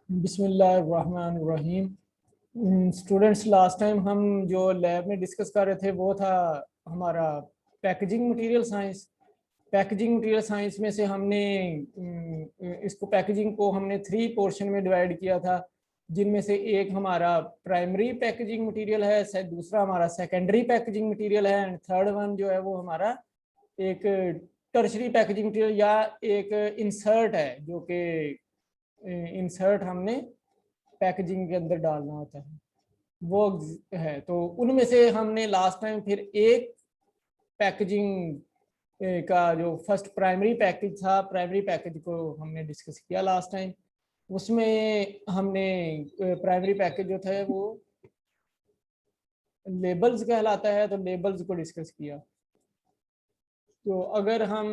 बिस्मिल्लाहिर्रहमानिर्रहीम। Students, last time हम जो लैब में डिस्कस कर रहे थे वो था हमारा packaging material science. Packaging material science में से हमने इसको पैकेजिंग को हमने 3 पोर्शन में डिवाइड किया था, जिनमें से एक हमारा प्राइमरी पैकेजिंग मटेरियल है, दूसरा हमारा सेकेंडरी पैकेजिंग मटेरियल है, एंड थर्ड वन जो है वो हमारा एक टर्शरी पैकेजिंग मटेरियल या एक इंसर्ट है, जो कि इंसर्ट हमने पैकेजिंग के अंदर डालना होता है वो है। तो उनमें से हमने लास्ट टाइम फिर एक पैकेजिंग का जो फर्स्ट प्राइमरी पैकेज था, प्राइमरी पैकेज को हमने डिस्कस किया लास्ट टाइम। उसमें हमने प्राइमरी पैकेज जो था वो लेबल्स कहलाता है, तो लेबल्स को डिस्कस किया। तो अगर हम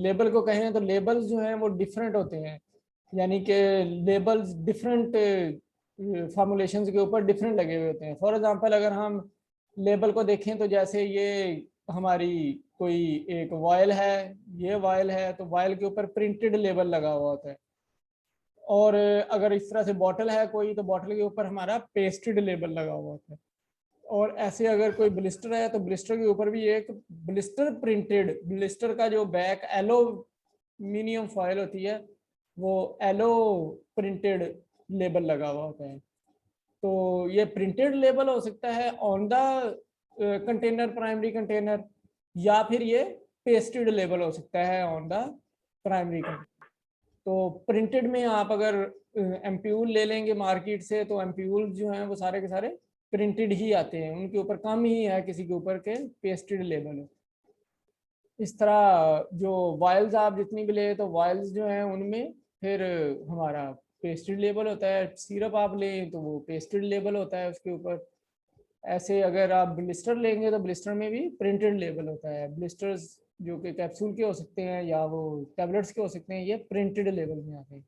लेबल को कहें तो लेबल्स जो हैं वो डिफरेंट होते हैं, यानी कि लेबल्स डिफरेंट फॉर्मुलेशंस के ऊपर डिफरेंट लगे हुए होते हैं। फॉर एग्जांपल अगर हम लेबल को देखें तो जैसे ये हमारी कोई एक वायल है, ये वायल है, तो वायल के ऊपर प्रिंटेड लेबल लगा हुआ होता है। और अगर इस तरह से बॉटल है कोई, तो बॉटल के ऊपर हमारा पेस्टेड लेबल लगा हुआ होता है। और ऐसे अगर कोई ब्लिस्टर है तो ब्लिस्टर के ऊपर भी एक ब्लिस्टर प्रिंटेड, ब्लिस्टर का जो बैक एलोमिनियम फॉयल होती है वो एलो प्रिंटेड लेबल लगा हुआ होता है। तो ये प्रिंटेड लेबल हो सकता है on the container, primary container, या फिर ये पेस्टेड लेबल हो सकता है ऑन द प्राइमरी कंटेनर। तो प्रिंटेड में आप अगर एम्प्यूल ले लेंगे मार्केट से, तो एम्प्यूल जो हैं वो सारे के सारे प्रिंटेड ही आते हैं, उनके ऊपर कम ही है किसी के ऊपर के पेस्टेड लेबल हो। इस तरह जो वायल्स आप जितनी भी ले, तो वायल्स जो हैं उनमें फिर हमारा पेस्टेड लेबल होता है। सिरप आप लें तो वो पेस्टेड लेबल होता है उसके ऊपर। ऐसे अगर आप ब्लिस्टर लेंगे तो ब्लिस्टर में भी प्रिंटेड लेबल होता है। ब्लिस्टर्स जो कि कैप्सूल के हो सकते हैं या वो टैबलेट्स के हो सकते हैं, ये प्रिंटेड लेबल में आते हैं।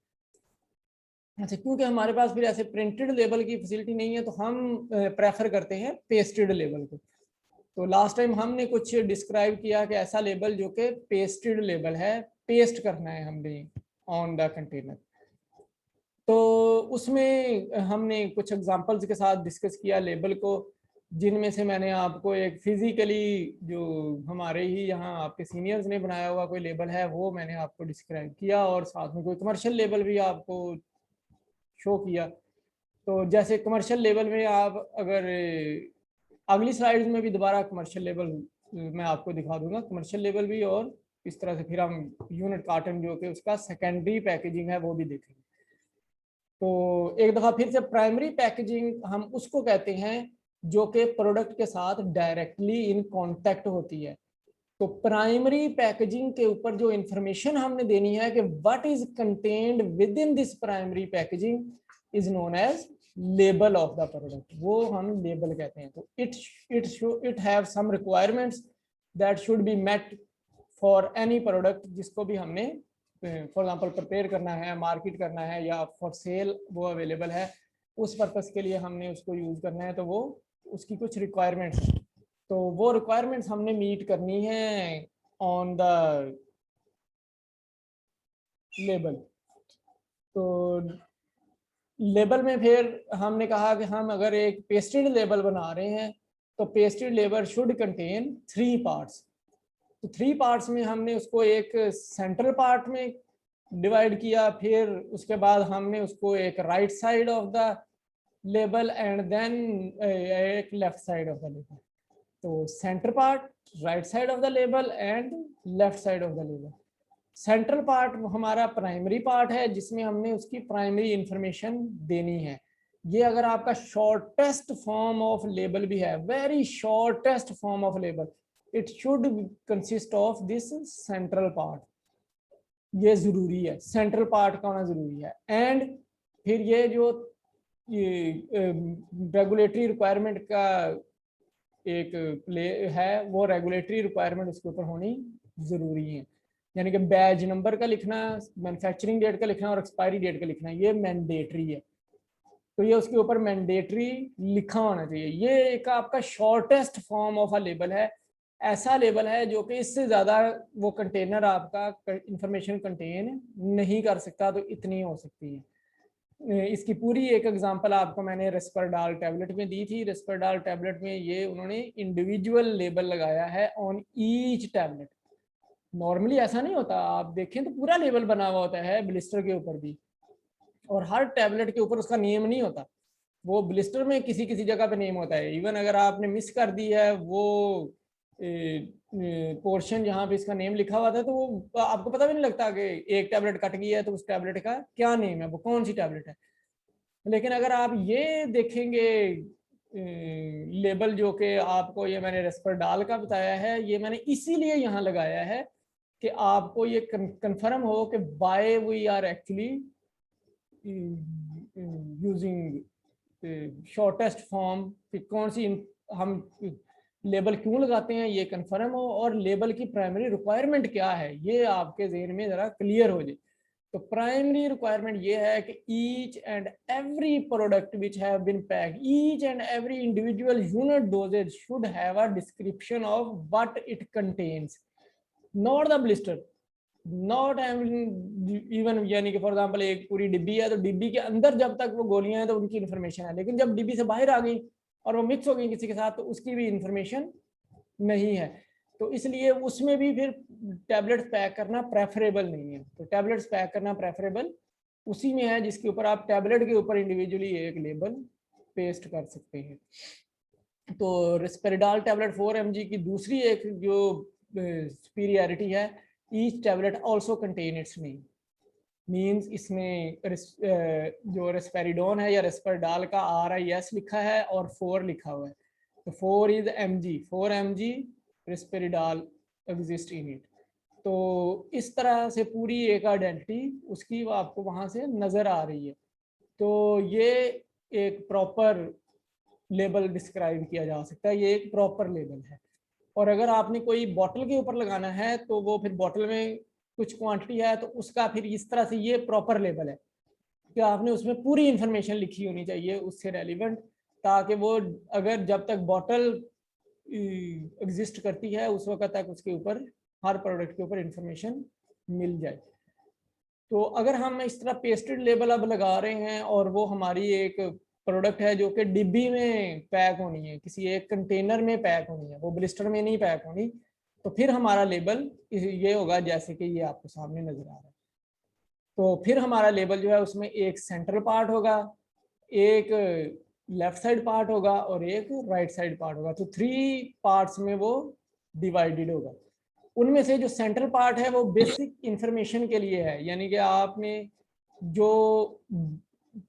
अच्छा, क्योंकि हमारे पास फिर ऐसे प्रिंटेड लेबल की फैसिलिटी नहीं है, तो हम प्रेफर करते हैं पेस्टेड लेबल को। तो लास्ट टाइम हमने कुछ डिस्क्राइब किया कि ऐसा लेबल जो कि पेस्टेड लेबल है, पेस्ट करना है हमने ऑन द कंटेनर। तो उसमें हमने कुछ एग्जांपल्स के साथ डिस्कस किया लेबल को, जिनमें से मैंने आपको एक फिजिकली जो हमारे ही यहाँ आपके सीनियर्स ने बनाया हुआ कोई लेबल है वो मैंने आपको डिस्क्राइब किया, और साथ में कोई कमर्शियल लेबल भी आपको शो किया। तो जैसे कमर्शियल लेवल में आप अगर अगली स्लाइड में भी दोबारा कमर्शियल लेवल मैं आपको दिखा दूंगा, कमर्शियल लेवल भी, और इस तरह से फिर हम यूनिट कार्टन जो कि उसका सेकेंडरी पैकेजिंग है वो भी देखेंगे। तो एक दफ़ा फिर से प्राइमरी पैकेजिंग हम उसको कहते हैं जो कि प्रोडक्ट के साथ डायरेक्टली इन कांटेक्ट होती है। तो प्राइमरी पैकेजिंग के ऊपर जो इंफॉर्मेशन हमने देनी है कि what is contained with in this primary packaging is known as label of the product, वो हम लेबल कहते हैं। तो it have some requirements that should be met for any product जिसको भी हमने फॉर एग्जांपल प्रिपेयर करना है, मार्केट करना है, या फॉर सेल वो अवेलेबल है, उस पर्पस के लिए हमने उसको यूज करना है, तो वो उसकी कुछ रिक्वायरमेंट्स हैं। तो वो रिक्वायरमेंट्स हमने मीट करनी है ऑन द लेबल। तो लेबल में फिर हमने कहा कि हम अगर एक पेस्टेड लेबल बना रहे हैं तो pasted label should contain 3 parts. तो 3 पार्ट्स में हमने उसको एक सेंट्रल पार्ट में डिवाइड किया, फिर उसके बाद हमने उसको एक right side of the label and then एक left side of the label. तो centre part, right side of the label and left side of the label. Central part हमारा प्राइमरी पार्ट है जिसमें हमने उसकी प्राइमरी इंफॉर्मेशन देनी है। ये अगर आपका शॉर्टेस्ट फॉर्म ऑफ लेबल भी है, very shortest form of label, it should consist of this central part. ये जरूरी है, सेंट्रल पार्ट का होना जरूरी है। एंड फिर ये जो रेगुलेटरी रिक्वायरमेंट का एक प्ले है, वो रेगुलेटरी रिक्वायरमेंट उसके ऊपर होनी जरूरी है। यानी कि बैच नंबर का लिखना, मैन्युफैक्चरिंग डेट का लिखना और एक्सपायरी डेट का लिखना, ये मैंडेटरी है। तो ये उसके ऊपर मैंडेटरी लिखा होना चाहिए। ये एक आपका shortest form of a label है, ऐसा लेबल है जो कि इससे ज़्यादा वो कंटेनर आपका इंफॉर्मेशन कंटेन नहीं कर सकता, तो इतनी हो सकती है। इसकी पूरी एक एग्जांपल आपको मैंने रेस्परडाल टैबलेट में दी थी। रेस्परडाल टैबलेट में ये उन्होंने इंडिविजुअल लेबल लगाया है ऑन ईच टैबलेट। नॉर्मली ऐसा नहीं होता, आप देखें तो पूरा लेबल बना हुआ होता है ब्लिस्टर के ऊपर भी, और हर टैबलेट के ऊपर उसका नेम नहीं होता। वो ब्लिस्टर में किसी किसी जगह पे नेम होता है। इवन अगर आपने मिस कर दी है वो पोर्शन जहाँ पे इसका नेम लिखा हुआ था, तो वो आपको पता भी नहीं लगता कि एक टैबलेट कट गई है तो उस टैबलेट का क्या नेम है, वो कौन सी टैबलेट है। लेकिन अगर आप ये देखेंगे लेबल जो कि आपको ये मैंने रेस्परडाल का बताया है, ये मैंने इसीलिए यहाँ लगाया है कि आपको ये कंफर्म हो कि by we are actually using shortest form, कौन सी हम लेबल क्यों लगाते हैं ये कंफर्म हो, और लेबल की प्राइमरी रिक्वायरमेंट क्या है ये आपके जहन में ज़रा क्लियर हो जाए। तो प्राइमरी रिक्वायरमेंट ये है कि each and every product which have been packed, each and every individual unit doses should have a description of what it contains, not the blister, not even, यानी कि फॉर एग्जांपल एक पूरी डिब्बी है तो डिब्बी के अंदर जब तक वो गोलियां हैं तो उनकी इन्फॉर्मेशन है, लेकिन जब डिब्बी से बाहर आ गई और वो मिक्स हो गई किसी के साथ तो उसकी भी इंफॉर्मेशन नहीं है। तो इसलिए उसमें भी फिर टैबलेट्स पैक करना प्रेफरेबल नहीं है। तो टैबलेट्स पैक करना प्रेफरेबल उसी में है जिसके ऊपर आप टैबलेट के ऊपर इंडिविजुअली एक लेबल पेस्ट कर सकते हैं। तो रेस्पेरिडाल टैबलेट 4 mg की दूसरी एक जो सुपीरियरिटी है, each tablet also contain it's name, means इसमें जो रेस्पेरिडोन है या रेस्पेरिडाल का RIS लिखा है और 4 लिखा हुआ है, तो 4 is mg, 4 mg Risperdal exist in it. तो इस तरह से पूरी एक आइडेंटिटी उसकी आपको वहाँ से नज़र आ रही है। तो ये एक प्रॉपर लेबल डिस्क्राइब किया जा सकता है, ये एक प्रॉपर लेबल है। और अगर आपने कोई बॉटल के ऊपर लगाना है तो वो फिर बॉटल में कुछ क्वांटिटी है तो उसका फिर इस तरह से ये प्रॉपर लेबल है कि आपने उसमें पूरी इंफॉर्मेशन लिखी होनी चाहिए उससे रेलिवेंट, ताकि वो अगर जब तक बॉटल एग्जिस्ट करती है उस वक्त तक उसके ऊपर हर प्रोडक्ट के ऊपर इंफॉर्मेशन मिल जाए। तो अगर हम इस तरह पेस्टेड लेबल अब लगा रहे हैं और वो हमारी एक प्रोडक्ट है जो कि डिब्बी में पैक होनी है, किसी एक कंटेनर में पैक होनी है, वो ब्लिस्टर में नहीं पैक होनी, तो फिर हमारा लेबल ये होगा जैसे कि ये आपको सामने नजर आ रहा है। तो फिर हमारा लेबल जो है उसमें एक सेंट्रल पार्ट होगा, एक लेफ्ट साइड पार्ट होगा और एक राइट साइड पार्ट होगा। तो 3 पार्ट्स में वो डिवाइडेड होगा। उनमें से जो सेंट्रल पार्ट है वो बेसिक इंफॉर्मेशन के लिए है, यानी कि आपने जो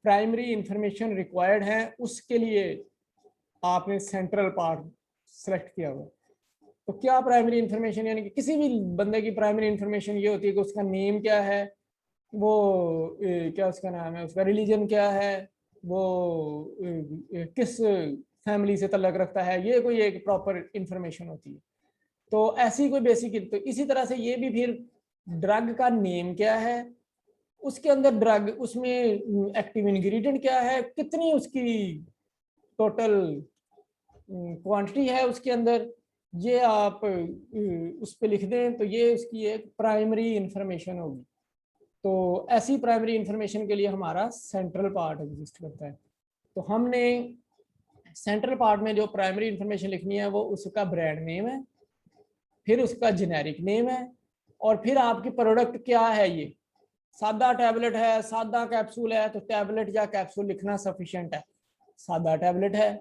प्राइमरी इंफॉर्मेशन रिक्वायर्ड है उसके लिए आपने सेंट्रल पार्ट सेलेक्ट किया हुआ। तो क्या प्राइमरी इंफॉर्मेशन, यानी कि किसी भी बंदे की प्राइमरी इंफॉर्मेशन ये होती है कि उसका नेम क्या है, वो क्या उसका नाम है, उसका रिलीजन क्या है, वो किस फैमिली से तल्लक रखता है, ये कोई एक प्रॉपर इंफॉर्मेशन होती है। तो ऐसी कोई बेसिक, तो इसी तरह से ये भी फिर ड्रग का नेम क्या है, उसके अंदर ड्रग, उसमें एक्टिव इंग्रेडिएंट क्या है, कितनी उसकी टोटल क्वांटिटी है उसके अंदर, ये आप उस पर लिख दें तो ये उसकी एक प्राइमरी इंफॉर्मेशन होगी। तो ऐसी प्राइमरी इंफॉर्मेशन के लिए हमारा सेंट्रल पार्ट एग्जिस्ट करता है। तो हमने सेंट्रल पार्ट में जो प्राइमरी इंफॉर्मेशन लिखनी है वो उसका ब्रांड नेम है, फिर उसका जेनेरिक नेम है, और फिर आपकी प्रोडक्ट क्या है, ये सादा टैबलेट है, सादा कैप्सूल है, तो टैबलेट या कैप्सूल लिखना सफिशिएंट है। सादा टैबलेट है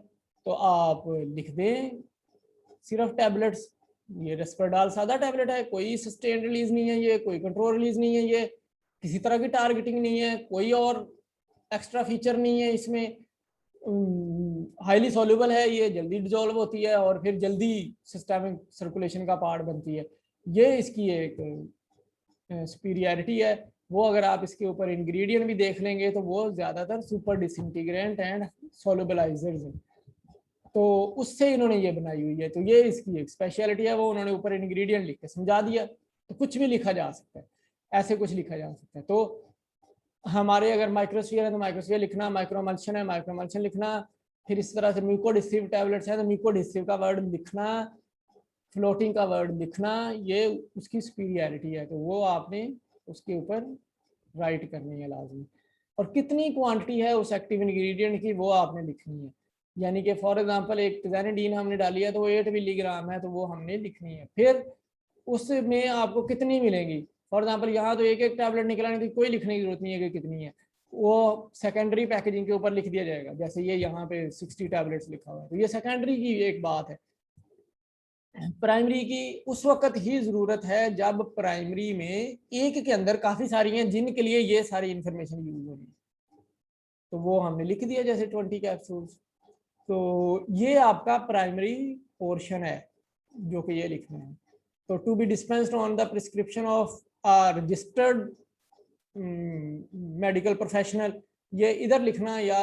तो आप लिख दें सिर्फ टैबलेट्स, ये रेस्परडाल सादा टैबलेट है, कोई सस्टेन रिलीज नहीं है, ये कोई कंट्रोल रिलीज नहीं है, ये किसी तरह की टारगेटिंग नहीं है, कोई और एक्स्ट्रा फीचर नहीं है इसमें, हाईली सॉल्युबल है, ये जल्दी डिजोल्व होती है और फिर जल्दी सिस्टमिक सर्कुलेशन का पार्ट बनती है। ये इसकी एक सुपीरियरिटी है। वो अगर आप इसके ऊपर इंग्रेडिएंट भी देख लेंगे तो वो ज़्यादातर सुपर डिसइंटीग्रेंट एंड सॉल्युबलाइजर्स हैं, तो उससे इन्होंने ये बनाई हुई है। तो ये इसकी एक स्पेशलिटी है, वो उन्होंने ऊपर इंग्रेडिएंट लिख के समझा दिया। तो कुछ भी लिखा जा सकता है, ऐसे कुछ लिखा जा सकता है। तो हमारे अगर माइक्रोस्फीयर है तो माइक्रोस्फीयर लिखना, माइक्रोमल्शन है माइक्रोमल्शन लिखना, फिर इस तरह से म्यूकोडिसिव टैबलेट्स है तो म्यूकोडिसिव का वर्ड लिखना, फ्लोटिंग का वर्ड लिखना, ये उसकी सुपीरियरिटी है। तो वो आपने उसके ऊपर राइट करनी है लाजमी। और कितनी क्वांटिटी है उस एक्टिव इंग्रेडिएंट की वो आपने लिखनी है। यानी कि फॉर एग्जांपल एक टिजानिडीन हमने डाली है तो वो 8 मिलीग्राम है तो वो हमने लिखनी है। फिर उसमें आपको कितनी मिलेंगी, फॉर एग्जांपल यहाँ तो एक एक टैबलेट निकलाने की कोई लिखने की जरूरत नहीं है कि कितनी है, वो सेकेंडरी पैकेजिंग के ऊपर लिख दिया जाएगा। जैसे ये यहाँ पे 60 टैबलेट्स लिखा हुआ है तो ये सेकेंडरी की एक बात है। प्राइमरी की उस वक्त ही जरूरत है जब प्राइमरी में एक के अंदर काफी सारी हैं जिनके लिए ये सारी इंफॉर्मेशन यूज हो रही है, तो वो हमने लिख दिया जैसे 20 कैप्सूल्स। तो ये आपका प्राइमरी पोर्शन है जो कि ये लिखना है। तो to be dispensed on the prescription of registered medical professional, ये इधर लिखना या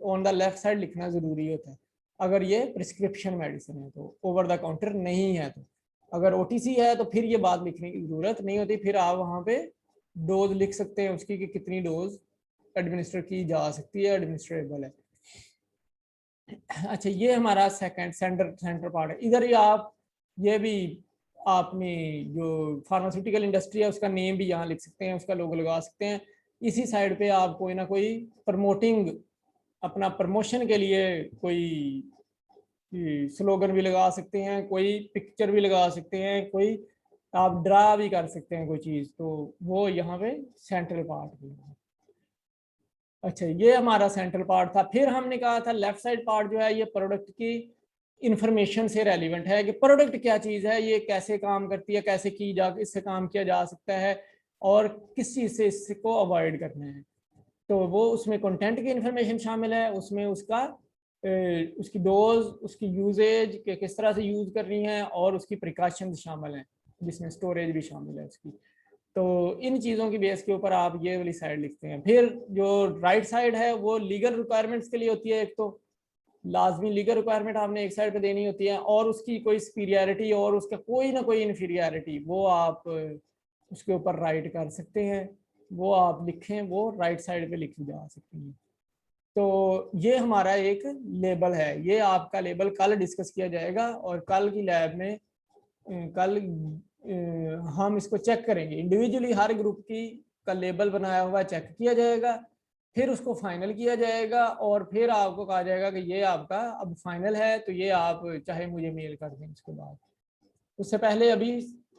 ऑन द लेफ्ट साइड लिखना जरूरी होता है अगर ये प्रिस्क्रिप्शन मेडिसिन है। तो ओवर द काउंटर नहीं है तो, अगर ओटीसी है तो फिर ये बात लिखने की जरूरत नहीं होती, फिर आप वहाँ पे डोज लिख सकते हैं उसकी कि कितनी डोज एडमिनिस्टर की जा सकती है, एडमिनिस्ट्रेबल है। अच्छा ये हमारा सेंटर पार्ट है। इधर ही आप ये भी आपने जो फार्मास्यूटिकल इंडस्ट्री है उसका नेम भी यहाँ लिख सकते हैं, उसका लोगो लगा सकते हैं। इसी साइड पे आप कोई ना कोई प्रमोटिंग, अपना प्रमोशन के लिए कोई स्लोगन भी लगा सकते हैं, कोई पिक्चर भी लगा सकते हैं, कोई आप ड्रा भी कर सकते हैं कोई चीज़, तो वो यहाँ पे सेंट्रल पार्ट भी है। अच्छा ये हमारा सेंट्रल पार्ट था। फिर हमने कहा था लेफ्ट साइड पार्ट जो है ये प्रोडक्ट की इंफॉर्मेशन से रेलिवेंट है कि प्रोडक्ट क्या चीज़ है, ये कैसे काम करती है, कैसे की जा इससे काम किया जा सकता है और किस चीज़ से इसको अवॉइड करना है। तो वो उसमें कंटेंट की इंफॉर्मेशन शामिल है, उसमें उसका उसकी डोज, उसकी यूजेज के किस तरह से यूज करनी है और उसकी प्रिकॉशंस शामिल हैं जिसमें स्टोरेज भी शामिल है उसकी। तो इन चीज़ों की बेस के ऊपर आप ये वाली साइड लिखते हैं। फिर जो राइट साइड है वो लीगल रिक्वायरमेंट्स के लिए होती है। एक तो लाजमी लीगल रिक्वायरमेंट आपने एक साइड पे देनी होती है और उसकी कोई सुपीरियरिटी और उसका कोई ना कोई इन्फीरियरिटी वो आप उसके ऊपर राइट कर सकते हैं, वो आप लिखें, वो राइट साइड पे लिखी जा सकती है। तो ये हमारा एक लेबल है, ये आपका लेबल कल डिस्कस किया जाएगा और कल की लैब में कल हम इसको चेक करेंगे इंडिविजुअली, हर ग्रुप की का लेबल बनाया हुआ चेक किया जाएगा, फिर उसको फाइनल किया जाएगा और फिर आपको कहा जाएगा कि ये आपका अब फाइनल है। तो ये आप चाहे मुझे मेल कर दें उसके बाद, उससे पहले अभी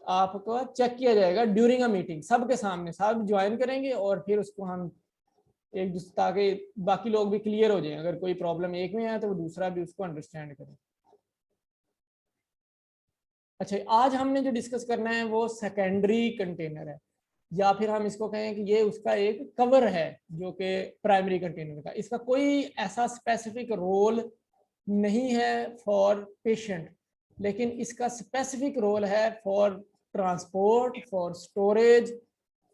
आपको चेक किया जाएगा ड्यूरिंग अ मीटिंग, सबके सामने सब ज्वाइन करेंगे और फिर उसको हम एक दूसरे, ताकि बाकी लोग भी क्लियर हो जाए, अगर कोई प्रॉब्लम एक में है तो दूसरा भी उसको अंडरस्टैंड करे। अच्छा आज हमने जो डिस्कस करना है वो सेकेंडरी कंटेनर है, या फिर हम इसको कहें कि ये उसका एक कवर है जो कि प्राइमरी कंटेनर का। इसका कोई ऐसा स्पेसिफिक रोल नहीं है फॉर पेशेंट, लेकिन इसका स्पेसिफिक रोल है for transport, for storage,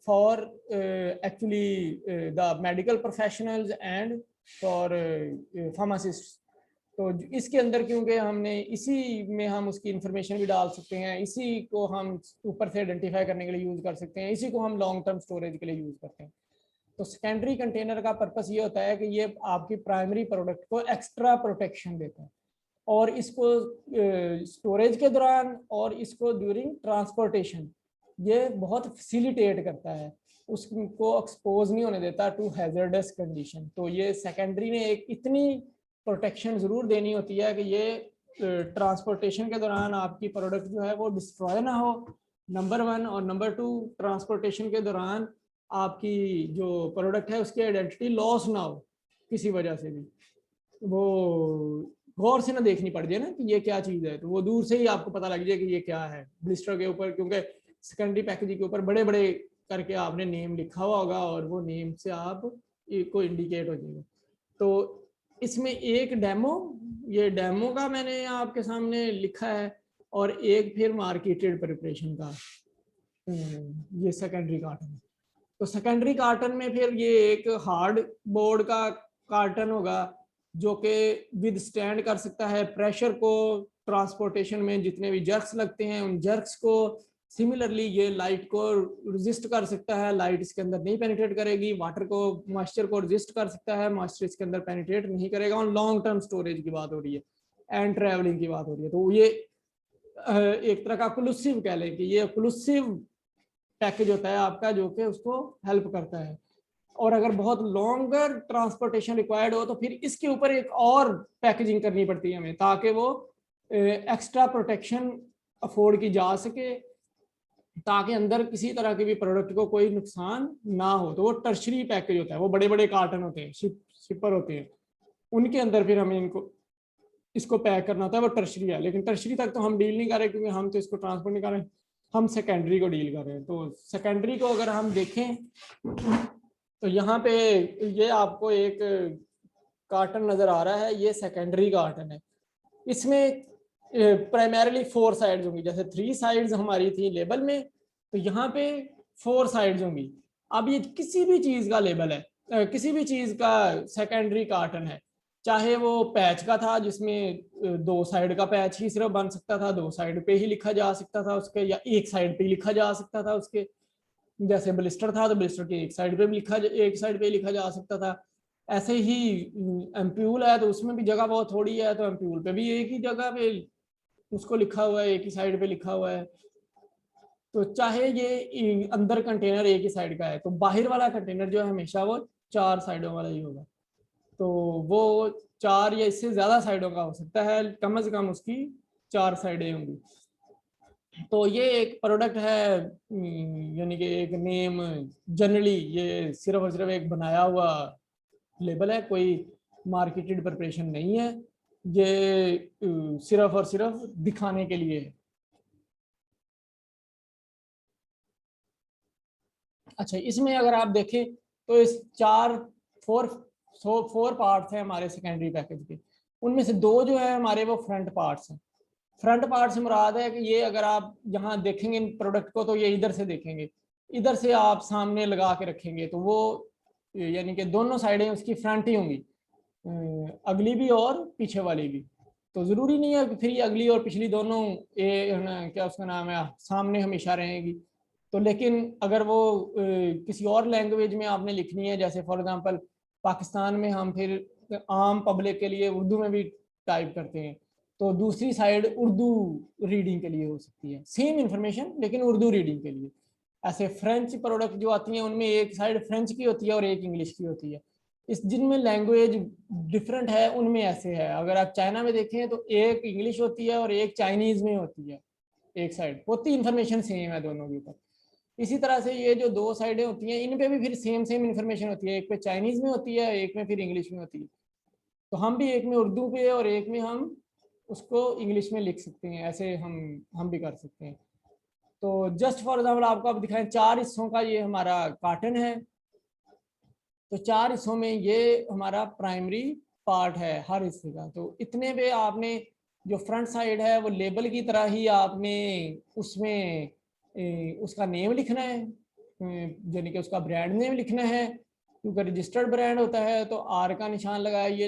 for actually the medical professionals and for pharmacist. तो इसके अंदर क्योंकि हमने इसी में हम उसकी इंफॉर्मेशन भी डाल सकते हैं, इसी को हम ऊपर से आइडेंटिफाई करने के लिए यूज कर सकते हैं, इसी को हम लॉन्ग टर्म स्टोरेज के लिए यूज करते हैं। तो सेकेंडरी कंटेनर का पर्पस ये होता है कि ये आपकी प्राइमरी प्रोडक्ट को एक्स्ट्रा प्रोटेक्शन देता है और इसको स्टोरेज के दौरान और इसको ड्यूरिंग ट्रांसपोर्टेशन ये बहुत फैसिलिटेट करता है, उसको एक्सपोज नहीं होने देता टू हैजर्डस कंडीशन। तो ये सेकेंडरी में एक इतनी प्रोटेक्शन ज़रूर देनी होती है कि ये ट्रांसपोर्टेशन के दौरान आपकी प्रोडक्ट जो है वो डिस्ट्रॉय ना हो, नंबर 1, और नंबर 2 ट्रांसपोर्टेशन के दौरान आपकी जो प्रोडक्ट है उसकी आइडेंटिटी लॉस ना हो किसी वजह से भी, वो गौर से ना देखनी पड़ जाए ना कि ये क्या चीज़ है, तो वो दूर से ही आपको पता लग जाए कि ये क्या है ब्लिस्टर के ऊपर, क्योंकि सेकेंडरी पैकेजिंग के ऊपर बड़े बड़े करके आपने नेम लिखा हुआ होगा और वो नेम से आप को इंडिकेट हो जाएगा। तो इसमें एक डेमो, ये डेमो का मैंने आपके सामने लिखा है और एक फिर मार्केटेड प्रिपरेशन का ये सेकेंडरी कार्टन। तो सेकेंडरी कार्टन में फिर ये एक हार्ड बोर्ड का कार्टन होगा जो कि विद स्टैंड कर सकता है प्रेशर को, ट्रांसपोर्टेशन में जितने भी जर्क्स लगते हैं उन जर्क्स को। सिमिलरली ये लाइट को रेजिस्ट कर सकता है, लाइट इसके अंदर नहीं पेनिट्रेट करेगी। वाटर को, मॉइस्चर को रेजिस्ट कर सकता है, मॉइस्चर इसके अंदर पेनिट्रेट नहीं करेगा। और लॉन्ग टर्म स्टोरेज की बात हो रही है एंड ट्रैवलिंग की बात हो रही है, तो ये एक तरह का क्लूसिव कह लें कि ये क्लूसिव पैकेज होता है आपका जो कि उसको हेल्प करता है। और अगर बहुत लॉन्गर ट्रांसपोर्टेशन रिक्वायर्ड हो तो फिर इसके ऊपर एक और पैकेजिंग करनी पड़ती है हमें, ताकि वो एक्स्ट्रा प्रोटेक्शन अफोर्ड की जा सके, ताकि अंदर किसी तरह के भी प्रोडक्ट को कोई नुकसान ना हो। तो वो टर्शरी पैकेज होता है, वो बड़े बड़े कार्टन होते हैं, शिपर होते हैं, उनके अंदर फिर हमें इसको पैक करना होता है, वो टर्शरी है। लेकिन टर्शरी तक तो हम डील नहीं कर रहे, क्योंकि हम तो इसको ट्रांसपोर्ट नहीं कर रहे, हम सेकेंडरी को डील कर रहे हैं। तो सेकेंडरी को अगर हम देखें तो यहाँ पे ये आपको एक कार्टन नजर आ रहा है, ये सेकेंडरी कार्टन है। इसमें प्राइमरीली 4 साइड्स होंगी, जैसे 3 साइड्स हमारी थी लेबल में, तो यहाँ पे 4 साइड्स होंगी। अब ये किसी भी चीज का लेबल है, किसी भी चीज का सेकेंडरी कार्टन है, चाहे वो पैच का था जिसमें 2 साइड का पैच ही सिर्फ बन सकता था, 2 साइड पे ही लिखा जा सकता था उसके, या एक साइड पे लिखा जा सकता था उसके, जैसे ब्लिस्टर था तो ब्लिस्टर के एक साइड पे भी एक साइड पे लिखा जा सकता था। ऐसे ही एम्प्यूल है तो उसमें भी जगह बहुत थोड़ी है, तो एम्प्यूल पे भी एक ही जगह पे उसको लिखा हुआ है, एक ही साइड पे लिखा हुआ है। तो चाहे ये अंदर कंटेनर एक ही साइड का है, तो बाहर वाला कंटेनर जो है हमेशा वो 4 साइडों वाला ही होगा। तो वो 4 या इससे ज्यादा साइडों का हो सकता है, कम से कम उसकी 4 साइडें होंगी। तो ये एक प्रोडक्ट है, यानी कि एक नेम, जनरली ये सिर्फ और सिर्फ एक बनाया हुआ लेबल है, कोई मार्केटेड प्रिपरेशन नहीं है, ये सिर्फ और सिर्फ दिखाने के लिए है। अच्छा, इसमें अगर आप देखें तो इस 4 पार्ट्स हैं हमारे सेकेंडरी पैकेज के, उनमें से 2 जो है हमारे वो फ्रंट पार्ट्स हैं। फ्रंट पार्ट से मुराद है कि ये अगर आप यहाँ देखेंगे इन प्रोडक्ट को तो ये इधर से देखेंगे, इधर से आप सामने लगा के रखेंगे तो वो यानी कि दोनों साइडें उसकी फ्रंट ही होंगी, अगली भी और पीछे वाली भी। तो ज़रूरी नहीं है कि फिर ये अगली और पिछली दोनों क्या उसका नाम है सामने हमेशा रहेगी। तो लेकिन अगर वो किसी और लैंग्वेज में आपने लिखनी है, जैसे फॉर एग्जांपल पाकिस्तान में हम फिर आम पब्लिक के लिए उर्दू में भी टाइप करते हैं, तो दूसरी साइड उर्दू रीडिंग के लिए हो सकती है, सेम इंफॉर्मेशन लेकिन उर्दू रीडिंग के लिए। ऐसे फ्रेंच प्रोडक्ट जो आती हैं उनमें एक साइड फ्रेंच की होती है और एक इंग्लिश की होती है। इस जिनमें लैंग्वेज डिफरेंट है उनमें ऐसे है, अगर आप चाइना में देखें तो एक इंग्लिश होती है और एक चाइनीज में होती है, एक साइड होती इंफॉर्मेशन सेम है दोनों के ऊपर। इसी तरह से ये जो 2 साइडें होती हैं इन पे भी फिर सेम इंफॉर्मेशन होती है, एक पे चाइनीज में होती है, एक में फिर इंग्लिश में होती है। तो हम भी एक में उर्दू पे और एक में हम उसको इंग्लिश में लिख सकते हैं, ऐसे हम भी कर सकते हैं। तो जस्ट फॉर एग्जाम्पल आपको अब दिखाएं, 4 हिस्सों का ये हमारा कार्टन है। तो 4 हिस्सों में ये हमारा प्राइमरी पार्ट है हर हिस्से का। तो इतने पे आपने जो फ्रंट साइड है वो लेबल की तरह ही आपने उसमें उसका नेम लिखना है, यानी कि उसका ब्रांड नेम लिखना है, क्योंकि रजिस्टर्ड ब्रांड होता है तो आर का निशान लगाया। ये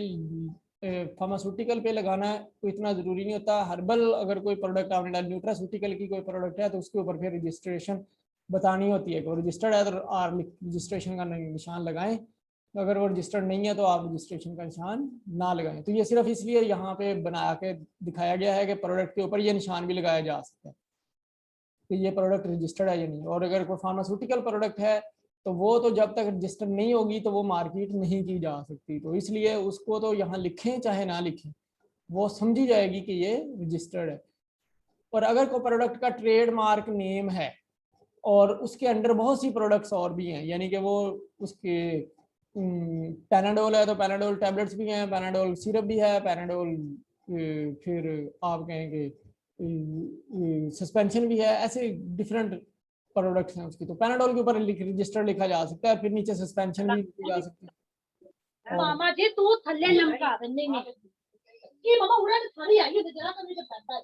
फार्मास्यूटिकल पे लगाना तो इतना ज़रूरी नहीं होता। हर्बल अगर कोई प्रोडक्ट आपने डाला, न्यूट्रास्यूटिकल की कोई प्रोडक्ट है तो उसके ऊपर फिर रजिस्ट्रेशन बतानी होती है कि वो रजिस्टर्ड है तो आर रजिस्ट्रेशन का निशान लगाएं, अगर वो रजिस्टर्ड नहीं है तो आप रजिस्ट्रेशन का निशान ना लगाएं। तो ये सिर्फ इसलिए यहाँ पे बना के दिखाया गया है कि प्रोडक्ट के ऊपर ये निशान भी लगाया जा सकता है कि ये प्रोडक्ट रजिस्टर्ड है या नहीं। और अगर कोई फार्मास्यूटिकल प्रोडक्ट है तो वो तो जब तक रजिस्टर्ड नहीं होगी तो वो मार्केट नहीं की जा सकती, तो इसलिए उसको तो यहाँ लिखें चाहे ना लिखें वो समझी जाएगी कि ये रजिस्टर्ड है। और अगर कोई प्रोडक्ट का ट्रेडमार्क नेम है और उसके अंडर बहुत सी प्रोडक्ट्स और भी हैं, यानी कि वो उसके पैनाडोल है तो पैनाडोल टैबलेट्स भी हैं, पैनाडोल सिरप भी है, पैनाडोल फिर आप कहेंगे सस्पेंशन भी है, ऐसे डिफरेंट प्रोडक्ट्स हैं उसकी। तो पैनाडोल के ऊपर रजिस्टर लिखा जा सकता है, फिर नीचे सस्पेंशन भी लिखी जा सकती है। मामा जी तू थल्ले लमका नहीं नहीं ये मामा उड़ा थाली आई है जरा तो मुझे पता है।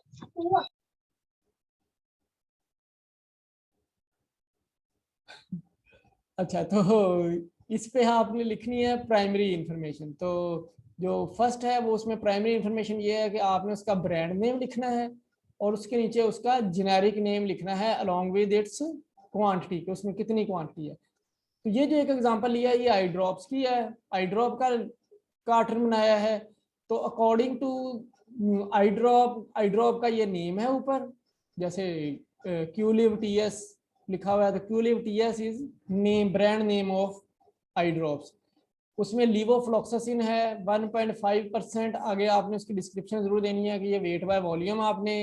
अच्छा, तो इस पे आपने लिखनी है प्राइमरी इंफॉर्मेशन। तो जो फर्स्ट है वो उसमें प्राइमरी इंफॉर्मेशन ये है कि आपने उसका ब्रांड नेम लिखना है और उसके नीचे उसका जेनेरिक नेम लिखना है अलोंग विद इट्स क्वांटिटी, कि उसमें कितनी क्वांटिटी है। तो ये जो एक एग्जांपल लिया है ये आई ड्रॉप्स की है, आई ड्रॉप का कार्टन बनाया है। तो अकॉर्डिंग टू आई ड्रॉप का ये नेम है ऊपर, जैसे क्यूलिव टीएस लिखा हुआ है तो क्यूलिव TS is name brand name of eye drops, उसमें लीवोफ्लॉक्सासिन है 1.5%। आगे आपने उसकी डिस्क्रिप्शन जरूर देनी है कि ये वेट बाय वॉल्यूम आपने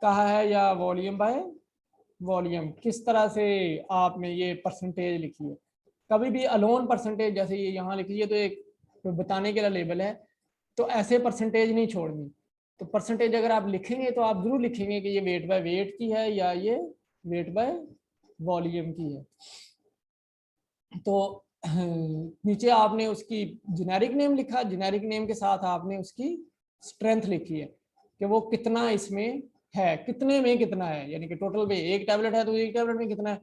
कहा है या वॉल्यूम बाय वॉल्यूम, किस तरह से आपने ये परसेंटेज लिखी है। कभी भी अलोन परसेंटेज जैसे ये यहाँ लिखी है तो एक तो बताने के लिए लेबल है, तो ऐसे परसेंटेज नहीं छोड़नी। तो परसेंटेज अगर आप लिखेंगे तो आप जरूर लिखेंगे कि ये वेट बाय वेट की है या ये वेट बाय वॉल्यूम की है। तो नीचे आपने उसकी जेनेरिक नेम लिखा, जेनेरिक नेम के साथ आपने उसकी स्ट्रेंथ लिखी है कि वो कितना इसमें है, कितने में कितना है, यानी कि टोटल में एक टैबलेट है तो एक टैबलेट में कितना है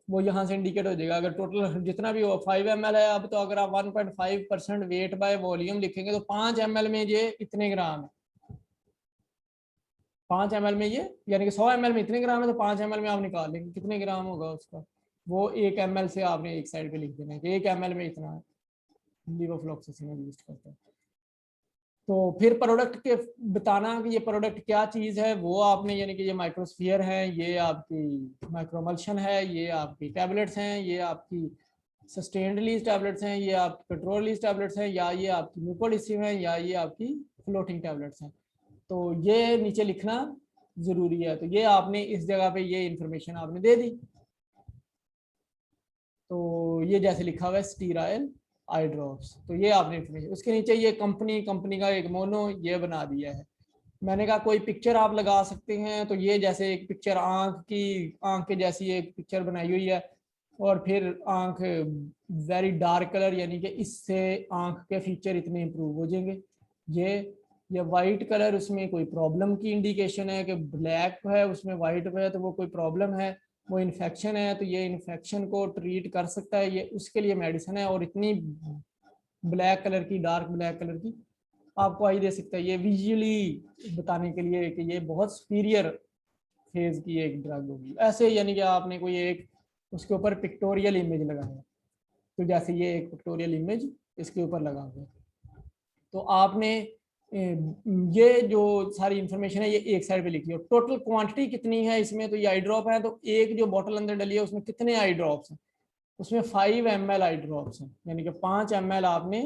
वो यहाँ से इंडिकेट हो जाएगा। अगर टोटल जितना भी हो 5 ml है अब, तो अगर आप 1.5% वेट बाय वॉल्यूम लिखेंगे तो 5 ml में ये इतने ग्राम है, 5 ml में ये यानी कि 100 ml में इतने ग्राम है, तो 5 ml में आप निकाल लेंगे कितने ग्राम होगा उसका, वो 1 ml से आपने एक साइड पे लिख देना है कि 1 ml में इतना है लीवोफ्लॉक्सासिन यूज करता है। तो फिर प्रोडक्ट के बताना कि ये प्रोडक्ट क्या चीज है वो आपने, यानी कि ये माइक्रोस्फीयर है, ये आपकी माइक्रोमल्शन है, ये आपकी टैबलेट्स हैं, ये आपकी सस्टेन्ड रिलीज टैबलेट्स हैं, ये आपकी कंट्रोल रिलीज टैबलेट्स हैं, या ये आपकी म्यूकोडिसिव है, या ये आपकी फ्लोटिंग टैबलेट्स हैं। तो ये नीचे लिखना जरूरी है। तो ये आपने इस जगह पे ये इंफॉर्मेशन आपने दे दी। तो ये जैसे लिखा हुआ है स्टीराइल आई ड्रॉप्स, तो ये आपने इंफॉर्मेशन, उसके नीचे ये कंपनी का एक मोनो ये बना दिया है। मैंने कहा कोई पिक्चर आप लगा सकते हैं, तो ये जैसे एक पिक्चर आंख के जैसी एक पिक्चर बनाई हुई है, और फिर आंख वेरी डार्क कलर, यानी कि इससे आंख के फीचर इतने इंप्रूव हो जाएंगे। ये वाइट कलर उसमें कोई प्रॉब्लम की इंडिकेशन है कि ब्लैक है उसमें वाइट है तो वो कोई प्रॉब्लम है, वो इन्फेक्शन है, तो ये इन्फेक्शन को ट्रीट कर सकता है, ये उसके लिए मेडिसिन है। और इतनी ब्लैक कलर की, डार्क ब्लैक कलर की आपको आई दे सकता है, ये विजुअली बताने के लिए कि ये बहुत सुपीरियर फेज की एक ड्रग होगी। ऐसे यानी कि आपने कोई एक उसके ऊपर पिक्टोरियल इमेज लगाया, तो जैसे ये एक पिक्टोरियल इमेज इसके ऊपर लगा हुआ, तो आपने ये जो सारी इंफॉर्मेशन है ये एक साइड पे लिखी है। टोटल क्वांटिटी कितनी है इसमें, तो ये आई ड्रॉप है, तो एक जो बोतल अंदर डली है उसमें कितने आई ड्रॉप्स हैं, उसमें 5 ml आई ड्रॉप्स हैं, यानी कि 5 ml आपने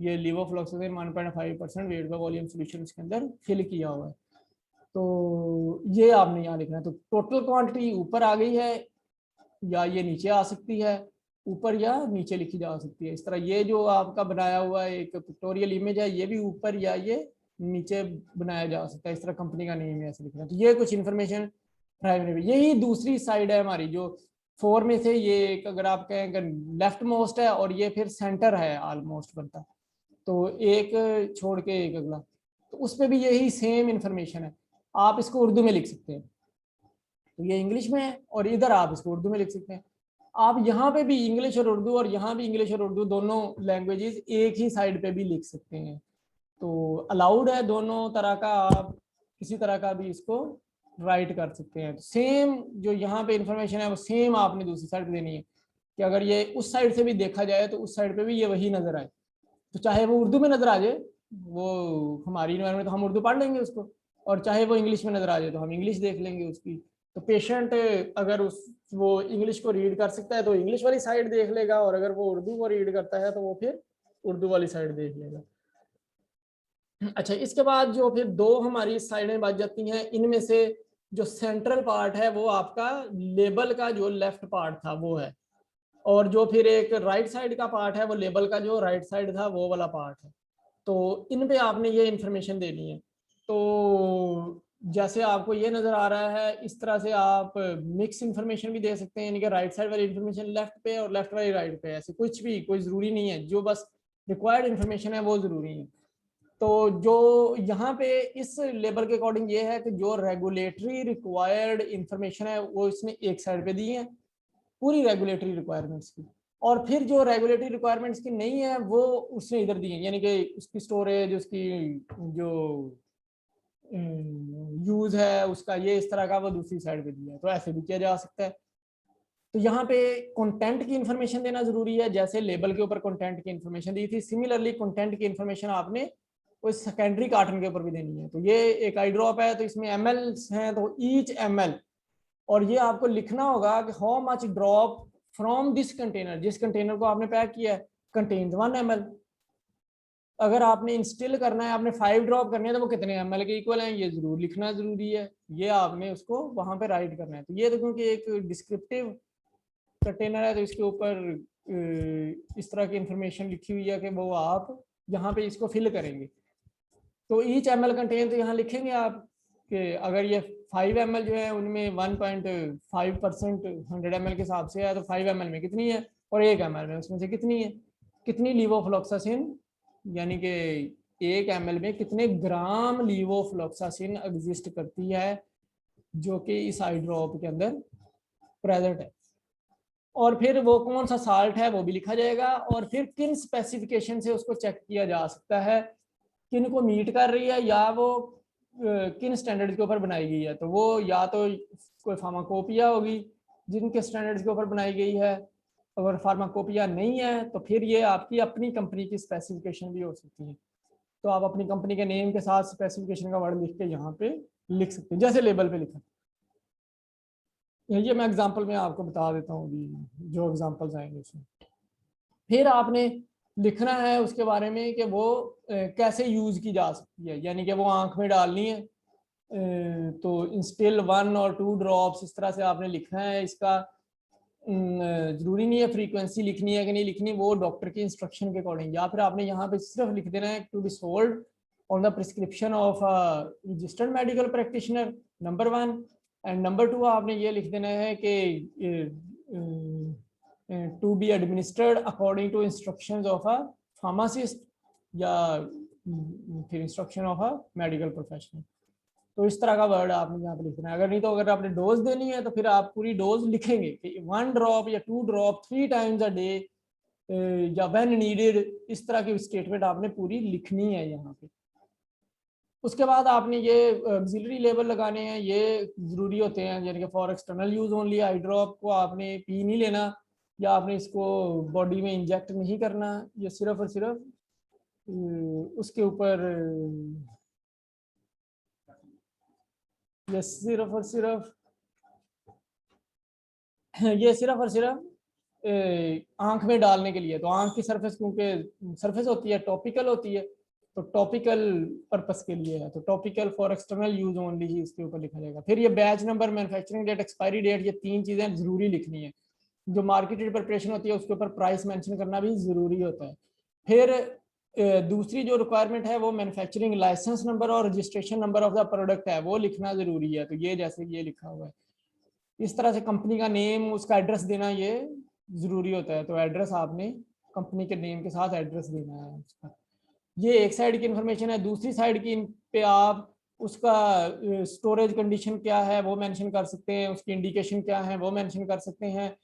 ये levofloxacin 1.5% weight by volume solution इसके अंदर फिल किया हुआ है। तो ये आपने यहाँ लिखना है। तो टोटल क्वांटिटी ऊपर आ गई है या ये नीचे आ सकती है, ऊपर या नीचे लिखी जा सकती है। इस तरह ये जो आपका बनाया हुआ एक पिक्टोरियल इमेज है ये भी ऊपर या ये नीचे बनाया जा सकता है, इस तरह कंपनी का नेम है ऐसे लिखना है। तो ये कुछ इन्फॉर्मेशन प्राइमरी, यही दूसरी साइड है हमारी जो 4 में से ये एक, अगर आप कहें लेफ्ट मोस्ट है और ये फिर सेंटर है ऑलमोस्ट बनता, तो एक छोड़ के एक अगला, तो उस पर भी यही सेम इंफॉर्मेशन है। आप इसको उर्दू में लिख सकते हैं, तो ये इंग्लिश में है और इधर आप इसको उर्दू में लिख सकते हैं। आप यहाँ पे भी इंग्लिश और उर्दू, और यहाँ भी इंग्लिश और उर्दू दोनों लैंग्वेजेस एक ही साइड पे भी लिख सकते हैं। तो अलाउड है दोनों तरह का, आप किसी तरह का भी इसको राइट कर सकते हैं। सेम जो यहाँ पे इंफॉर्मेशन है वो सेम आपने दूसरी साइड पे देनी है, कि अगर ये उस साइड से भी देखा जाए तो उस साइड पे भी ये वही नजर आए, तो चाहे वो उर्दू में नजर आ जाए, वो हमारी इन्वायरमेंट तो हम उर्दू पढ़ लेंगे उसको, और चाहे वो इंग्लिश में नजर आ जाए तो हम इंग्लिश देख लेंगे उसकी। तो पेशेंट अगर वो इंग्लिश को रीड कर सकता है तो इंग्लिश वाली साइड देख लेगा, और अगर वो उर्दू को रीड करता है तो वो फिर उर्दू वाली साइड देख लेगा। अच्छा, इसके बाद जो फिर दो हमारी साइडें बच जाती हैं, इनमें से जो सेंट्रल पार्ट है वो आपका लेबल का जो लेफ्ट पार्ट था वो है, और जो फिर एक राइट साइड का पार्ट है वो लेबल का जो राइट साइड था वो वाला पार्ट है। तो इन पे आपने ये इंफॉर्मेशन देनी है। तो जैसे आपको ये नजर आ रहा है इस तरह से आप मिक्स इंफॉर्मेशन भी दे सकते हैं, यानी कि राइट साइड वाली इंफॉर्मेशन लेफ्ट पे और लेफ्ट वाली राइट पे, ऐसे कुछ भी कोई जरूरी नहीं है, जो बस रिक्वायर्ड इंफॉर्मेशन है वो जरूरी है। तो जो यहाँ पे इस लेबल के अकॉर्डिंग ये है कि जो रेगुलेटरी रिक्वायर्ड इंफॉर्मेशन है वो इसने एक साइड पे दी है, पूरी रेगुलेटरी रिक्वायरमेंट्स की, और फिर जो रेगुलेटरी रिक्वायरमेंट्स की नहीं है वो उसने इधर दी है, यानी कि उसकी स्टोरेज, उसकी जो यूज है उसका, ये इस तरह का वो दूसरी साइड पे दिया है। तो ऐसे भी किया जा सकता है। तो यहाँ पे कंटेंट की इंफॉर्मेशन देना जरूरी है, जैसे लेबल के ऊपर कंटेंट की इंफॉर्मेशन दी थी, सिमिलरली कंटेंट की इंफॉर्मेशन आपने कोई सेकेंडरी कार्टन के ऊपर भी देनी है। तो ये एक आई ड्रॉप है तो इसमें ml हैं, तो ईच ml, और ये आपको लिखना होगा कि how much drop from this container, जिस कंटेनर को आपने पैक किया है कंटेन्स 1 ml। अगर आपने इंस्टिल करना है, आपने 5 ड्रॉप करने हैं, तो वो कितने ml के इक्वल हैं, ये जरूर लिखना जरूरी है, ये आपने उसको वहां पे राइट करना है। तो ये देखो कि एक डिस्क्रिप्टिव कंटेनर है, तो इसके ऊपर इस तरह की इंफॉर्मेशन लिखी हुई है कि वो आप यहाँ पे इसको फिल करेंगे। तो ईच ml कंटेन, तो यहाँ लिखेंगे आप कि अगर ये 5 ml जो है उनमें 1.5% 100 ml के हिसाब से है, तो 5 ml में कितनी है, और 1 ml में उसमें से कितनी है, कितनी लीवोफ्लॉक्सासिन, यानी कि 1 ml में कितने ग्राम लीवोफ्लॉक्सासिन एग्जिस्ट करती है जो कि इस आई ड्रॉप के अंदर प्रेजेंट है। और फिर वो कौन सा साल्ट है वो भी लिखा जाएगा, और फिर किन स्पेसिफिकेशन से उसको चेक किया जा सकता है, किन को मीट कर रही है, या वो किन स्टैंडर्ड के ऊपर बनाई गई है। तो वो या तो कोई फार्माकोपिया होगी जिनके स्टैंडर्ड्स के ऊपर बनाई गई है, अगर फार्माकोपिया नहीं है तो फिर ये आपकी अपनी कंपनी की स्पेसिफिकेशन भी हो सकती है। तो आप अपनी कंपनी के नेम के साथ स्पेसिफिकेशन का वर्ड लिख के यहाँ पे लिख सकते हैं, जैसे लेबल पे लिखा। ये मैं एग्जांपल में आपको बता देता हूँ अभी जो एग्जांपल्स आएंगे उसमें। फिर आपने लिखना है उसके बारे में कि वो कैसे यूज की जा सकती है, यानी कि वो आंख में डालनी है, तो इंस्टिल 1 और 2 ड्रॉप्स इस तरह से आपने लिखना है। इसका जरूरी नहीं है फ्रीक्वेंसी लिखनी है कि नहीं लिखनी, वो डॉक्टर की इंस्ट्रक्शन के अकॉर्डिंग, या फिर आपने यहाँ पे सिर्फ लिख देना है to be sold on the prescription of registered medical practitioner, number 1। And number 2 आपने ये लिख देना है कि to be administered according to instructions of a pharmacist, या फिर instruction of a medical professional. तो इस तरह का वर्ड आपने यहाँ पे लिखना है। अगर नहीं तो अगर आपने डोज देनी है तो फिर आप पूरी डोज लिखेंगे कि 1 ड्रॉप या 2 ड्रॉप 3 टाइम्स अ डे या व्हेन नीडेड, इस तरह की स्टेटमेंट आपने पूरी लिखनी है यहाँ पे। उसके बाद आपने ये ऑक्सिलरी लेबल लगाने हैं, ये जरूरी होते हैं, यानी कि for external use only. I drop को आपने पी नहीं लेना, या आपने इसको बॉडी में इंजेक्ट नहीं करना, ये सिर्फ और सिर्फ उसके ऊपर ये सिर्फ और सिर्फ ये सिर्फ और सिर्फ आंख में डालने के लिए। तो आंख की सरफेस क्योंकि सरफेस होती है, टॉपिकल होती है, तो टॉपिकल पर्पस के लिए है, तो topical for external use only ही इसके ऊपर लिखा जाएगा। फिर ये batch number, manufacturing date, expiry date, ये 3 चीजें जरूरी लिखनी है। जो मार्केटेड प्रिपरेशन होती है उसके ऊपर प्राइस मेंशन करना भी जरूरी होता है। फिर दूसरी जो रिक्वायरमेंट है वो मैन्युफैक्चरिंग लाइसेंस नंबर और registration number of the product है, वो लिखना जरूरी है। तो ये जैसे ये लिखा हुआ है इस तरह से कंपनी का नेम, उसका एड्रेस देना ये जरूरी होता है। तो एड्रेस आपने कंपनी के नेम के साथ एड्रेस देना है उसका। ये एक साइड की इंफॉर्मेशन है। दूसरी साइड की पे आप उसका स्टोरेज कंडीशन क्या है वो मेंशन कर सकते हैं, उसकी इंडिकेशन क्या है वो मेंशन कर सकते हैं,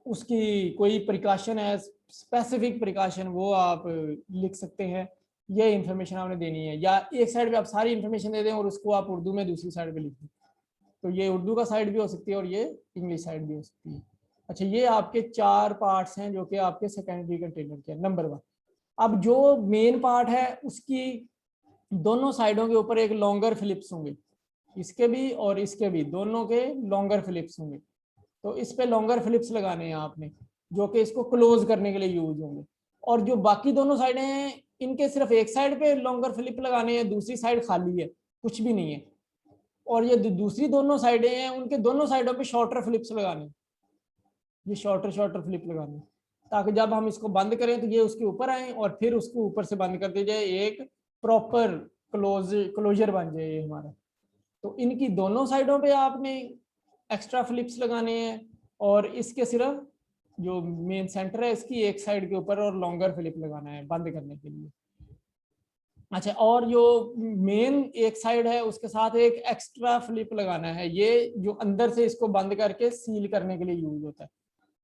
उसकी कोई प्रिकॉशन है स्पेसिफिक प्रिकॉशन वो आप लिख सकते हैं। ये इंफॉर्मेशन आपने देनी है, या एक साइड पे आप सारी इंफॉर्मेशन दे दें और उसको आप उर्दू में दूसरी साइड पे लिख दें। तो ये उर्दू का साइड भी हो सकती है और ये इंग्लिश साइड भी हो सकती है। अच्छा, ये आपके 4 पार्ट्स हैं जो कि आपके सेकेंडरी कंटेनर के नंबर 1। अब जो मेन पार्ट है उसकी दोनों साइडों के ऊपर एक लॉन्गर फिलिप्स होंगे, इसके भी और इसके भी, दोनों के लॉन्गर फिलिप्स होंगे। तो इस पे लॉन्गर फिलिप्स लगाने हैं आपने, जो कि इसको क्लोज करने के लिए यूज होंगे। और जो बाकी दोनों साइडें हैं इनके सिर्फ एक साइड पे लॉन्गर फिलिप लगाने हैं, दूसरी साइड खाली है, कुछ भी नहीं है। और ये दूसरी दोनों साइडें हैं उनके दोनों साइडों पे शॉर्टर फिलिप्स लगाने, ये शॉर्टर फिलिप लगाने, ताकि जब हम इसको बंद करें तो ये उसके ऊपर आए और फिर उसको ऊपर से बंद कर दिया जाए, एक प्रॉपर क्लोजर बन जाए ये हमारा। तो इनकी दोनों साइडों पे आपने एक्स्ट्रा फिलिप्स लगाने हैं, और इसके सिर्फ जो मेन सेंटर है इसकी एक साइड के ऊपर और लॉन्गर फिलिप लगाना है बंद करने के लिए। अच्छा, और जो मेन एक साइड है उसके साथ एक एक्स्ट्रा फ्लिप लगाना है, ये जो अंदर से इसको बंद करके सील करने के लिए यूज होता है।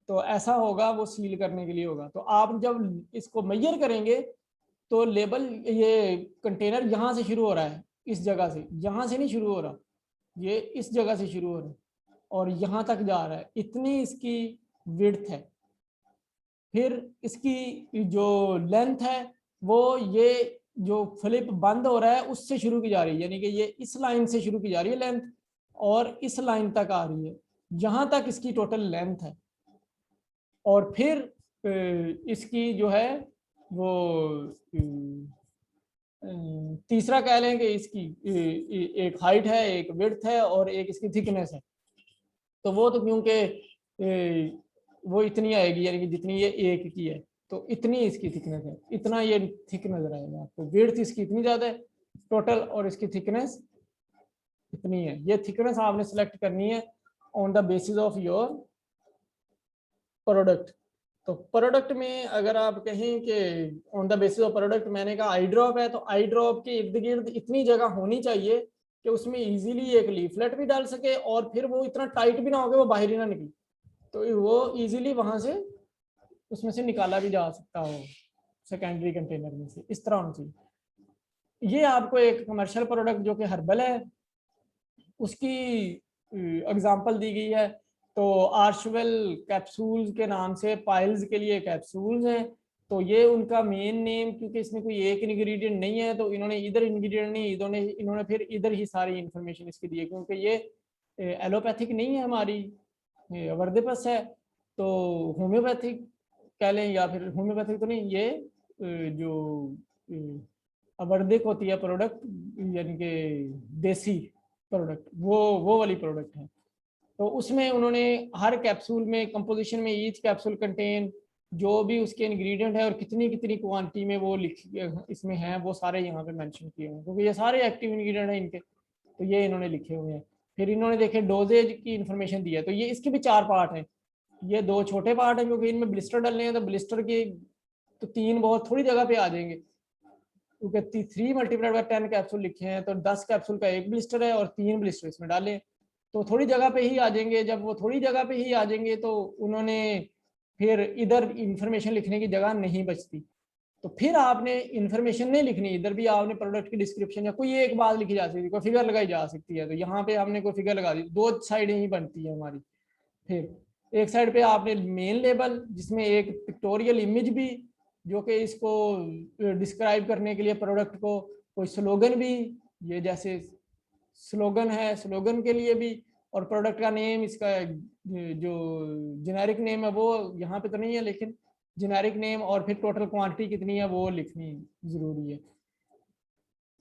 तो ऐसा होगा, वो सील करने के लिए होगा। तो आप जब इसको मेजर करेंगे तो लेबल, ये कंटेनर यहाँ से शुरू हो रहा है, इस जगह से, यहाँ से नहीं शुरू हो रहा, ये इस जगह से शुरू हो रहा है और यहाँ तक जा रहा है, इतनी इसकी विड्थ है। फिर इसकी जो लेंथ है वो ये जो फ्लिप बंद हो रहा है उससे शुरू की जा रही है, यानी कि ये इस लाइन से शुरू की जा रही है लेंथ और इस लाइन तक आ रही है, यहाँ तक इसकी टोटल लेंथ है। और फिर इसकी जो है वो तीसरा कह लें कि इसकी एक हाइट है, एक विड्थ है और एक इसकी थिकनेस है। तो वो तो क्योंकि वो इतनी आएगी, यानी कि जितनी ये एक की है तो इतनी इसकी थिकनेस है, इतना ये थिक नजर आएगा आपको। विड्थ इसकी इतनी ज्यादा है टोटल और इसकी थिकनेस इतनी है। ये थिकनेस आपने सेलेक्ट करनी है on the basis of your product. तो प्रोडक्ट में अगर आप कहें कि on the basis of product, मैंने कहा आई ड्रॉप है, तो आई ड्रॉप के इर्द गिर्द इतनी जगह होनी चाहिए कि उसमें इजीली एक लीफलेट भी डाल सके और फिर वो इतना टाइट भी ना हो कि वो बाहर ही ना निकले, तो वो इजीली वहां से उसमें से निकाला भी जा सकता हो सेकेंडरी कंटेनर में से। इस तरह होना चाहिए। ये आपको एक कमर्शियल प्रोडक्ट जो कि हर्बल है उसकी एग्जांपल दी गई है। तो आर्शवेल कैप्सूल्स के नाम से पाइल्स के लिए कैप्सूल्स हैं। तो ये उनका मेन नेम, क्योंकि इसमें कोई एक इंग्रेडिएंट नहीं है तो इन्होंने इधर इंग्रेडिएंट नहीं, इन्होंने फिर इधर ही सारी इंफॉर्मेशन इसकी दी है, क्योंकि ये एलोपैथिक नहीं है हमारी, वर्देपस है। तो होम्योपैथिक कह लें या फिर होम्योपैथिक तो नहीं, ये जो अवर्दिक होती है प्रोडक्ट, यानी कि देसी प्रोडक्ट, वो वाली प्रोडक्ट है। तो उसमें उन्होंने हर कैप्सूल में कंपोजिशन में ईच कैप्सूल कंटेन जो भी उसके इंग्रेडिएंट है और कितनी कितनी क्वांटिटी में वो लिख इसमें है, वो सारे यहाँ पे मेंशन किए हुए हैं, क्योंकि ये सारे एक्टिव इंग्रेडिएंट हैं इनके, तो ये इन्होंने लिखे हुए हैं। फिर इन्होंने देखे डोजेज की इंफॉर्मेशन दी है। तो ये इसके भी 4 पार्ट हैं। ये 2 छोटे पार्ट हैं क्योंकि इनमें ब्लिस्टर डलने हैं, तो ब्लिस्टर के तो 3 बहुत थोड़ी जगह पे आ जाएंगे, क्योंकि 3 मल्टीप्लाइड बाय 10 कैप्सूल लिखे हैं, तो 10 कैप्सूल का एक ब्लिस्टर है और 3 ब्लिस्टर इसमें डाले, तो थोड़ी जगह पे ही आ जाएंगे। जब वो थोड़ी जगह पे ही आ जाएंगे तो उन्होंने फिर इधर इंफॉर्मेशन लिखने की जगह नहीं बचती, तो फिर आपने इंफॉर्मेशन नहीं लिखनी, इधर भी आपने प्रोडक्ट की डिस्क्रिप्शन या कोई एक बात लिखी जा सकती है, कोई फिगर लगाई जा सकती है। तो यहाँ पे हमने कोई फिगर लगा दी, 2 साइडें ही बनती है हमारी। फिर एक साइड पे आपने मेन लेबल जिसमें एक पिक्टोरियल इमेज भी, जो कि इसको डिस्क्राइब करने के लिए प्रोडक्ट को, कोई स्लोगन भी, ये जैसे स्लोगन है स्लोगन के लिए भी, और प्रोडक्ट का नेम, इसका जो जेनेरिक नेम है वो यहाँ पे तो नहीं है, लेकिन जेनेरिक नेम और फिर टोटल क्वांटिटी कितनी है वो लिखनी जरूरी है।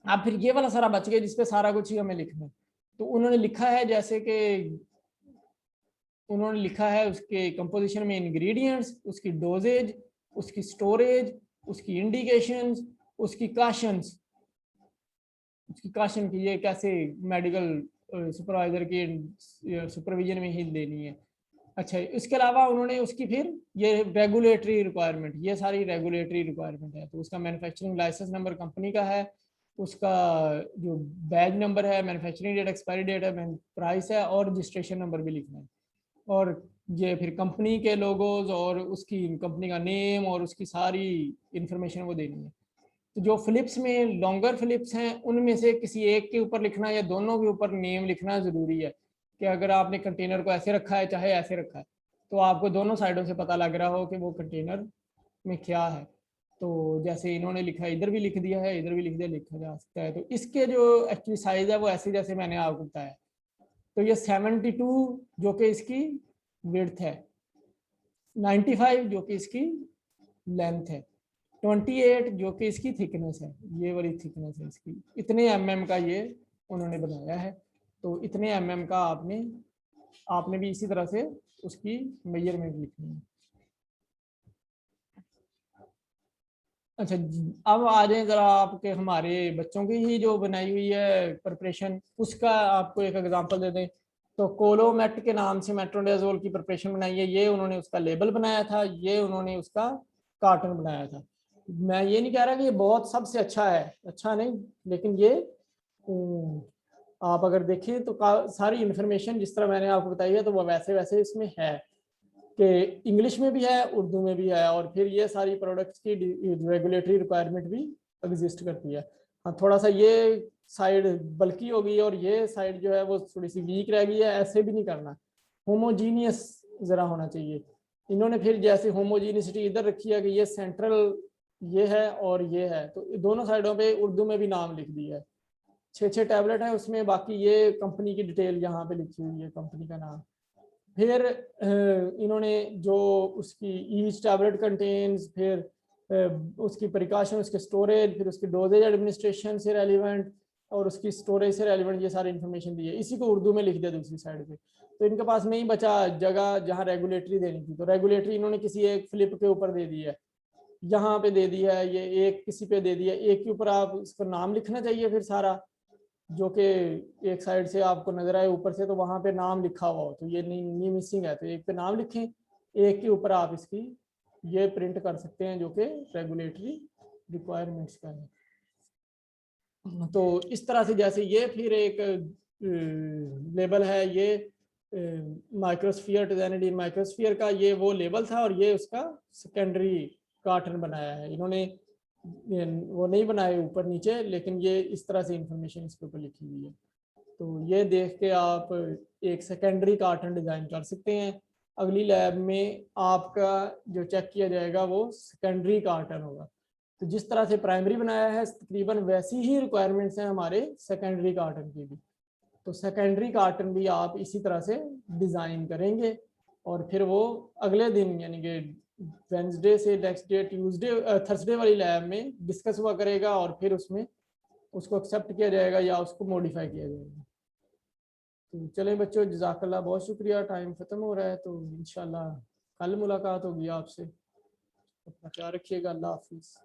अब फिर ये वाला सारा बच गया जिसपे सारा कुछ ही हमें लिखना है। तो उन्होंने लिखा है, जैसे कि उन्होंने लिखा है उसके कंपोजिशन में इंग्रेडिएंट्स, उसकी डोजेज, उसकी स्टोरेज, उसकी इंडिकेशंस, उसकी काशंस, उसकी काशन की ये कैसे मेडिकल सुपरवाइजर की सुपरविजन में ही देनी है। अच्छा, इसके अलावा उन्होंने उसकी फिर ये रेगुलेटरी रिक्वायरमेंट, ये सारी रेगुलेटरी रिक्वायरमेंट है। तो उसका मैन्युफैक्चरिंग लाइसेंस नंबर कंपनी का है, उसका जो बैच नंबर है, मैन्युफैक्चरिंग डेट, एक्सपायरी डेट है, प्राइस है और रजिस्ट्रेशन नंबर भी लिखना है। और ये फिर कंपनी के लोगोज और उसकी कंपनी का नेम और उसकी सारी इंफॉर्मेशन वो देनी है। तो जो फिलिप्स में लॉन्गर फिलिप्स हैं उनमें से किसी एक के ऊपर लिखना या दोनों के ऊपर नेम लिखना ज़रूरी है, कि अगर आपने कंटेनर को ऐसे रखा है चाहे ऐसे रखा है तो आपको दोनों साइडों से पता लग रहा हो कि वो कंटेनर में क्या है। तो जैसे इन्होंने लिखा है, इधर भी लिख दिया है, इधर भी लिख दिया, लिखा जा सकता है। तो इसके जो एक्चुअली साइज है वो ऐसे जैसे मैंने आपको बताया। तो ये 72 जो कि इसकी विड्थ है, 95 जो कि इसकी लेंथ है, 28 जो कि इसकी थिकनेस है, ये वाली थिकनेस है इसकी, इतने mm का ये उन्होंने बनाया है। तो इतने mm का आपने भी इसी तरह से उसकी मेजरमेंट लिखनी है। अच्छा, अब आ जाए जरा आपके हमारे बच्चों की ही जो बनाई हुई है प्रिपरेशन, उसका आपको एक एग्जांपल दे दें। तो कोलोमेट के नाम से मेट्रोनिडाजोल की प्रिपरेशन बनाई है, ये उन्होंने उसका लेबल बनाया था, ये उन्होंने उसका कार्टन बनाया था। मैं ये नहीं कह रहा कि ये बहुत सबसे अच्छा है, अच्छा नहीं, लेकिन ये आप अगर देखें तो सारी इंफॉर्मेशन जिस तरह मैंने आपको बताई है तो वो वैसे वैसे इसमें है, कि इंग्लिश में भी है, उर्दू में भी है, और फिर ये सारी प्रोडक्ट्स की रेगुलेटरी रिक्वायरमेंट भी एग्जिस्ट करती है। हाँ, थोड़ा सा ये साइड बल्कि हो गई और ये साइड जो है वो थोड़ी सी वीक रह गई है, ऐसे भी नहीं करना, होमोजीनियस जरा होना चाहिए। इन्होंने फिर जैसे होमोजीनियसिटी इधर रखी है कि ये सेंट्रल ये है और ये है, तो दोनों साइडों पे उर्दू में भी नाम लिख दिया है। 6 टैबलेट है उसमें, बाकी ये कंपनी की डिटेल यहाँ पे लिखी हुई है, कंपनी का नाम। फिर इन्होंने जो उसकी ईच टैबलेट कंटेन्स, फिर उसकी प्रिकॉशन, उसके स्टोरेज, फिर उसकी डोजेज एडमिनिस्ट्रेशन से रेलिवेंट और उसकी स्टोरेज से रेलिवेंट ये सारी इन्फॉर्मेशन दी है। इसी को उर्दू में लिख दिया दूसरी साइड पे। तो इनके पास नहीं बचा जगह जहाँ रेगुलेटरी देनी थी, तो रेगुलेटरी इन्होंने किसी एक फ्लिप के ऊपर दे दी है, यहाँ पे दे दिया है, ये एक किसी पे दे दिया, एक के ऊपर आप इसको नाम लिखना चाहिए फिर सारा, जो कि एक साइड से आपको नजर आए ऊपर से, तो वहां पे नाम लिखा हुआ हो, तो ये नहीं मिसिंग है, तो एक पे नाम लिखें, एक के ऊपर आप इसकी ये प्रिंट कर सकते हैं जो कि रेगुलेटरी रिक्वायरमेंट्स का है। तो इस तरह से जैसे ये फिर एक लेबल है, ये माइक्रोस्फीयर टिजानिडी माइक्रोस्फीयर का ये वो लेबल था, और ये उसका सेकेंडरी कार्टन बनाया है इन्होंने, वो नहीं बनाए ऊपर नीचे, लेकिन ये इस तरह से इंफॉर्मेशन इसके ऊपर लिखी हुई है। तो ये देख के आप एक सेकेंडरी कार्टन डिजाइन कर सकते हैं। अगली लैब में आपका जो चेक किया जाएगा वो सेकेंडरी कार्टन होगा। तो जिस तरह से प्राइमरी बनाया है तकरीबन वैसी ही रिक्वायरमेंट्स हैं हमारे सेकेंडरी कार्टन की भी। तो सेकेंडरी कार्टन भी आप इसी तरह से डिज़ाइन करेंगे, और फिर वो अगले दिन यानी कि वेंसडे से नेक्स्ट डे ट्यूसडे थर्सडे वाली लैब में डिस्कस हुआ करेगा, और फिर उसमें उसको एक्सेप्ट किया जाएगा या उसको मॉडिफाई किया जाएगा। तो चलें बच्चों, जज़ाकल्लाह, बहुत शुक्रिया, टाइम ख़त्म हो रहा है, तो इंशाल्लाह कल मुलाकात होगी आपसे। अपना ख्याल रखिएगा, अल्लाह हाफिज़।